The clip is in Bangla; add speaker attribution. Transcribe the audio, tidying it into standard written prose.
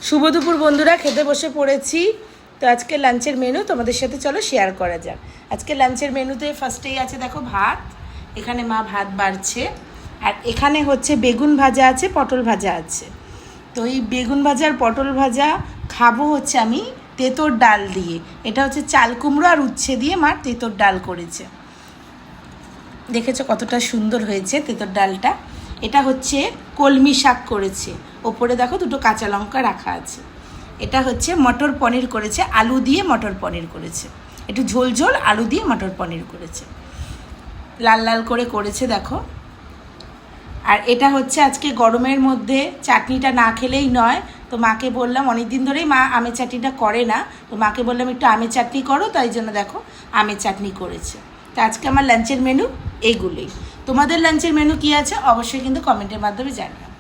Speaker 1: শুভ দুপুর বন্ধুরা, খেতে বসে পড়েছি। তো আজকে লাঞ্চের মেনু তোমাদের সাথে চলো শেয়ার করা যাক। আজকে লাঞ্চের মেনুতে ফার্স্টেই আছে দেখো ভাত, এখানে মা ভাত বাড়ছে, আর এখানে হচ্ছে বেগুন ভাজা আছে, পটল ভাজা আছে। তো এই বেগুন ভাজা আর পটল ভাজা খাবো হচ্ছে আমি তেঁতোর ডাল দিয়ে। এটা হচ্ছে চাল কুমড়ো আর উচ্ছে দিয়ে মা তেঁতোর ডাল করেছে। দেখেছো কতটা সুন্দর হয়েছে তেঁতোর ডালটা। এটা হচ্ছে কলমি শাক করেছে, ওপরে দেখো দুটো কাঁচা লঙ্কা রাখা আছে। এটা হচ্ছে মটর পনির করেছে, আলু দিয়ে মটর পনির করেছে, একটু ঝোল ঝোল আলু দিয়ে মটর পনির করেছে, লাল লাল করে করেছে দেখো। আর এটা হচ্ছে আজকে গরমের মধ্যে চাটনিটা না খেলেই নয়। তো মাকে বললাম, অনেক দিন ধরেই মা আমের চাটনিটা করে না, তো মাকে বললাম একটু আমের চাটনি করো, তাই জন্য দেখো আমের চাটনি করেছে। তো আজকে আমার লাঞ্চের মেনু এইগুলোই। তোমাদের লাঞ্চের মেনু কী আছে অবশ্যই কিন্তু কমেন্টের মাধ্যমে জানাও।